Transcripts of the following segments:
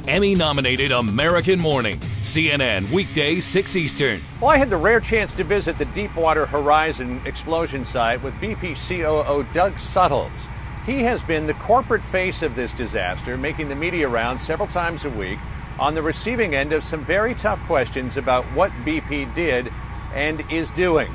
Emmy-nominated American Morning, CNN, weekdays 6 Eastern. Well, I had the rare chance to visit the Deepwater Horizon explosion site with BP COO Doug Suttles. He has been the corporate face of this disaster, making the media rounds several times a week, on the receiving end of some very tough questions about what BP did and is doing.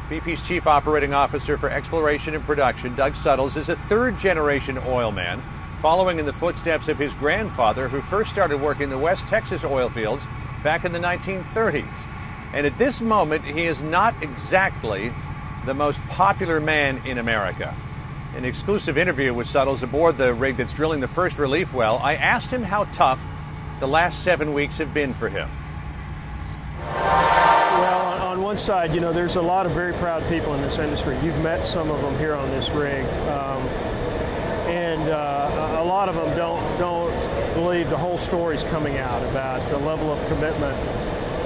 BP's Chief Operating Officer for Exploration and Production, Doug Suttles, is a third-generation oil man, following in the footsteps of his grandfather, who first started working in the West Texas oil fields back in the 1930s. And at this moment, he is not exactly the most popular man in America. In an exclusive interview with Suttles aboard the rig that's drilling the first relief well, I asked him how tough the last 7 weeks have been for him. Well, on one side, you know, there's a lot of very proud people in this industry. You've met some of them here on this rig. A lot of them don't believe the whole story's coming out about the level of commitment,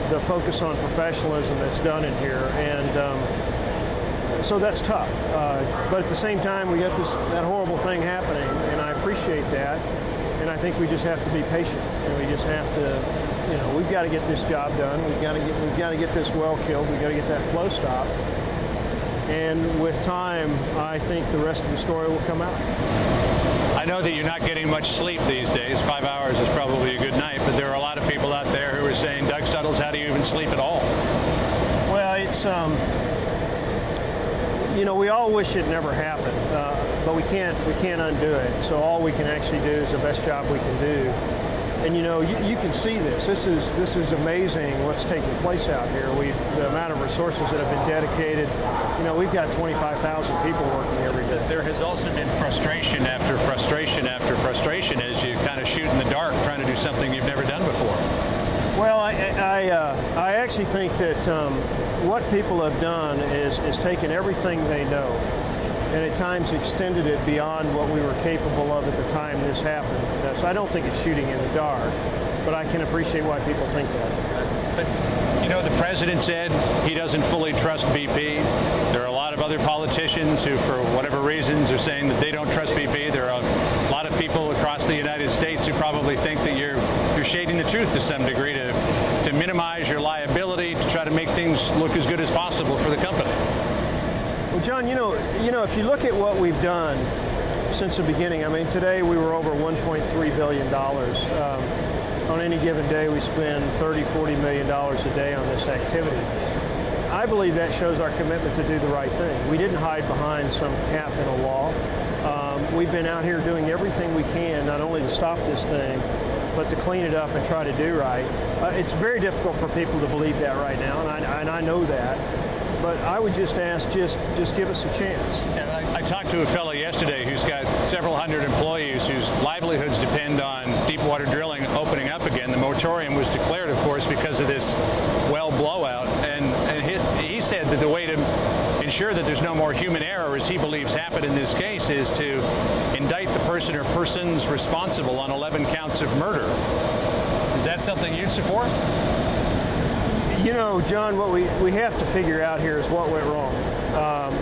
the focus on professionalism that's done in here, and so that's tough. But at the same time, we got that horrible thing happening, and I appreciate that. And I think we just have to be patient, and we just have to, you know, we've got to get this job done. We've got to get this well killed. We've got to get that flow stopped. And with time, I think the rest of the story will come out. I know that you're not getting much sleep these days. 5 hours is probably a good night, but there are a lot of people out there who are saying, Doug Suttles, how do you even sleep at all? Well, it's, you know, we all wish it never happened, but we can't undo it. So all we can actually do is the best job we can do. And you know, you can see this. This is amazing what's taking place out here. The amount of resources that have been dedicated. You know, we've got 25,000 people working every day. There has also been frustration after frustration after frustration as you kind of shoot in the dark, trying to do something you've never done before. Well, I actually think that what people have done is taken everything they know, and at times extended it beyond what we were capable of at the time this happened. So I don't think it's shooting in the dark, but I can appreciate why people think that. But, you know, the president said he doesn't fully trust BP. There are a lot of other politicians who, for whatever reasons, are saying that they don't trust BP. There are a lot of people across the United States who probably think that you're shading the truth to some degree to minimize your liability, to try to make things look as good as possible for the company. Well, John, you know, if you look at what we've done since the beginning, I mean, today we were over $1.3 billion. On any given day, we spend $30-40 million a day on this activity. I believe that shows our commitment to do the right thing. We didn't hide behind some cap in a law. We've been out here doing everything we can, not only to stop this thing, but to clean it up and try to do right. It's very difficult for people to believe that right now, and I know that. But I would just ask, just give us a chance. I talked to a fellow yesterday who's got several hundred employees whose livelihoods depend on deepwater drilling opening up again. The moratorium was declared, of course, because of this well blowout. And he said that the way to ensure that there's no more human error, as he believes happened in this case, is to indict the person or persons responsible on 11 counts of murder. Is that something you'd support? You know, John, what we have to figure out here is what went wrong.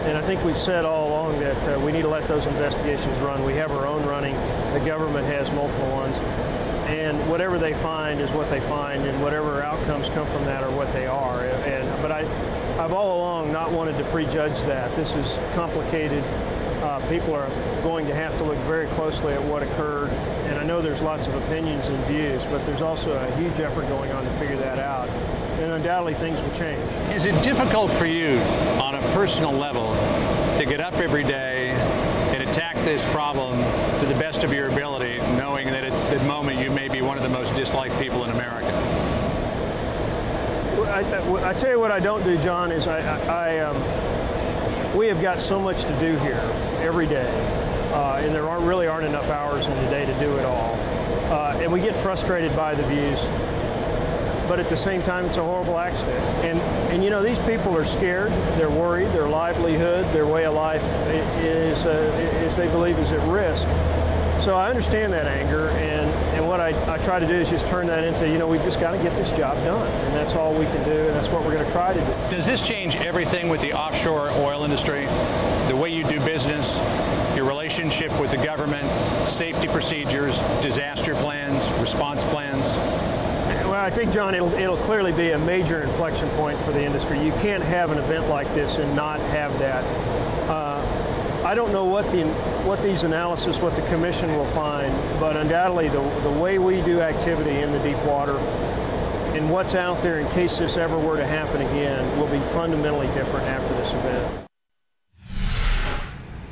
And I think we've said all along that we need to let those investigations run. We have our own running. The government has multiple ones. And whatever they find is what they find, and whatever outcomes come from that are what they are. But I've all along not wanted to prejudge that. This is complicated. People are going to have to look very closely at what occurred. And I know there's lots of opinions and views, but there's also a huge effort going on to figure that out. And undoubtedly things will change. Is it difficult for you on a personal level to get up every day and attack this problem to the best of your ability, knowing that at the moment you may be one of the most disliked people in America? I tell you what I don't do, John, is we have got so much to do here every day, and there really aren't enough hours in the day to do it all. And we get frustrated by the views. But at the same time, it's a horrible accident. And you know, these people are scared, they're worried, their livelihood, their way of life is they believe is at risk. So I understand that anger, and what I try to do is just turn that into, you know, we've just got to get this job done, and that's all we can do, and that's what we're going to try to do. Does this change everything with the offshore oil industry? The way you do business, your relationship with the government, safety procedures, disaster plans, response plans? Well, I think, John, it'll clearly be a major inflection point for the industry. You can't have an event like this and not have that. I don't know what these analysis, what the commission will find, but undoubtedly the way we do activity in the deep water and what's out there in case this ever were to happen again will be fundamentally different after this event.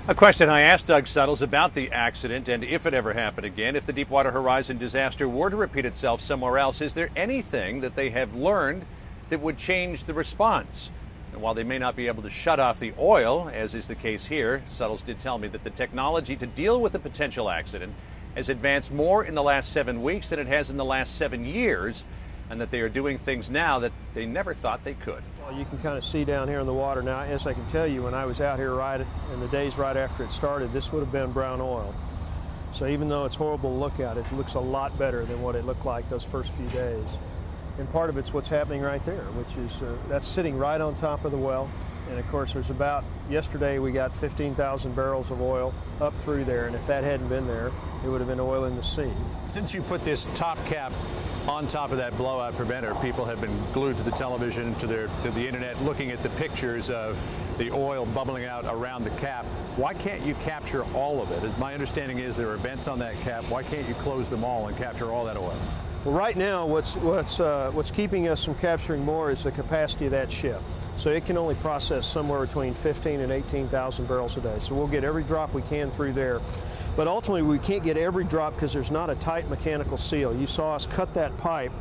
A question I asked Doug Suttles about the accident and if it ever happened again, if the Deepwater Horizon disaster were to repeat itself somewhere else, is there anything that they have learned that would change the response? And while they may not be able to shut off the oil, as is the case here, Suttles did tell me that the technology to deal with a potential accident has advanced more in the last 7 weeks than it has in the last 7 years, and that they are doing things now that they never thought they could. Well, you can kind of see down here in the water now. As I can tell you, when I was out here right in the days right after it started, this would have been brown oil. So even though it's horrible to look at, it looks a lot better than what it looked like those first few days. And part of it's what's happening right there, which is that's sitting right on top of the well. And of course, yesterday we got 15,000 barrels of oil up through there, and if that hadn't been there, it would have been oil in the sea. Since you put this top cap on top of that blowout preventer, people have been glued to the television, to the internet, looking at the pictures of the oil bubbling out around the cap. Why can't you capture all of it? My understanding is there are vents on that cap. Why can't you close them all and capture all that oil? Well, right now, what's keeping us from capturing more is the capacity of that ship. So it can only process somewhere between 15 and 18,000 barrels a day. So we'll get every drop we can through there. But ultimately, we can't get every drop because there's not a tight mechanical seal. You saw us cut that pipe,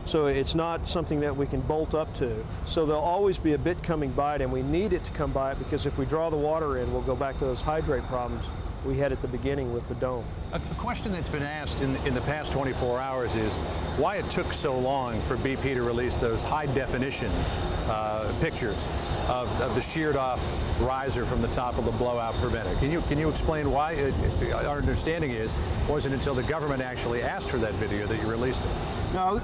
so it's not something that we can bolt up to. So there'll always be a bit coming by it, and we need it to come by it because if we draw the water in, we'll go back to those hydrate problems we had at the beginning with the dome. A question that's been asked in the past 24 hours is why it took so long for BP to release those high-definition pictures of the sheared-off riser from the top of the blowout preventer. Can you explain why? Our understanding is it wasn't until the government actually asked for that video that you released it. Now,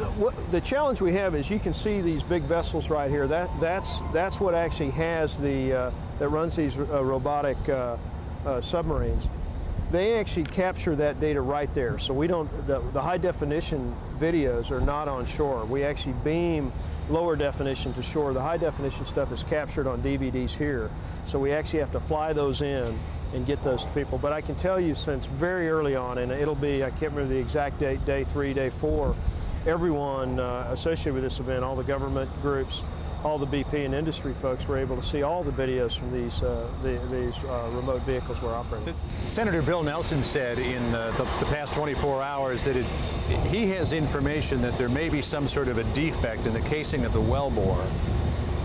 the challenge we have is you can see these big vessels right here. That's what actually has that runs these robotic submarines. They actually capture that data right there. So we don't, the high definition videos are not on shore. We actually beam lower definition to shore. The high definition stuff is captured on DVDs here. So we actually have to fly those in and get those to people. But I can tell you since very early on, and it'll be, I can't remember the exact date, day 3, day 4, everyone associated with this event, all the government groups, all the BP and industry folks were able to see all the videos from these remote vehicles we're operating. Senator Bill Nelson said in the past 24 hours that he has information that there may be some sort of a defect in the casing of the wellbore,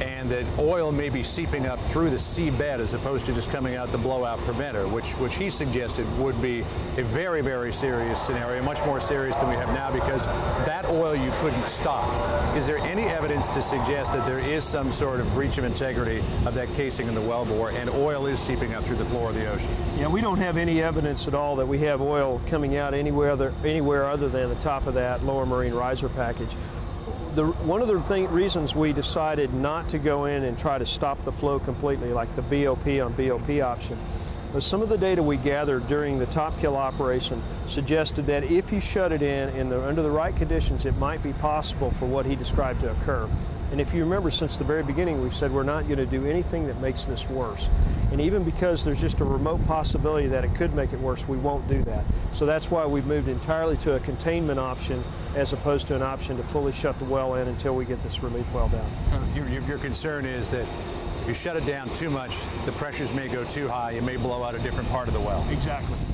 and that oil may be seeping up through the seabed as opposed to just coming out the blowout preventer, which he suggested would be a very, very serious scenario, much more serious than we have now, because that oil you couldn't stop. Is there any evidence to suggest that there is some sort of breach of integrity of that casing in the wellbore and oil is seeping up through the floor of the ocean? Yeah, we don't have any evidence at all that we have oil coming out anywhere other than the top of that lower marine riser package. One of the reasons we decided not to go in and try to stop the flow completely, like the BOP on BOP option, was some of the data we gathered during the top kill operation suggested that if you shut it in under the right conditions, it might be possible for what he described to occur. And if you remember, since the very beginning, we've said we're not going to do anything that makes this worse. And even because there's just a remote possibility that it could make it worse, we won't do that. So that's why we've moved entirely to a containment option as opposed to an option to fully shut the well in until we get this relief well down. So your concern is that if you shut it down too much, the pressures may go too high, it may blow out a different part of the well.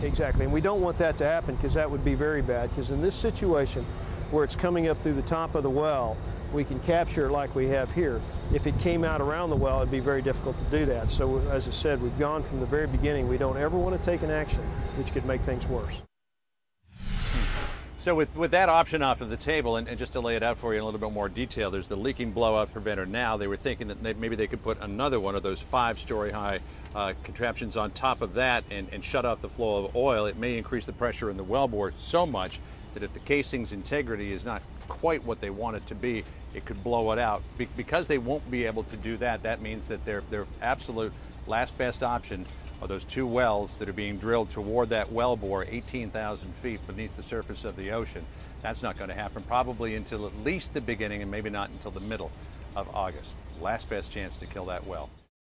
Exactly. And we don't want that to happen because that would be very bad, because in this situation where it's coming up through the top of the well, we can capture it like we have here. If it came out around the well, it'd be very difficult to do that. So as I said, we've gone from the very beginning. We don't ever want to take an action which could make things worse. So with that option off of the table, and just to lay it out for you in a little bit more detail, there's the leaking blowout preventer now. They were thinking that maybe they could put another one of those 5-story high contraptions on top of that and shut off the flow of oil. It may increase the pressure in the wellbore so much that if the casing's integrity is not quite what they want it to be, it could blow it out. Because they won't be able to do that, that means that their absolute last best option are those 2 wells that are being drilled toward that well bore 18,000 feet beneath the surface of the ocean. That's not going to happen probably until at least the beginning, and maybe not until the middle of August. Last best chance to kill that well.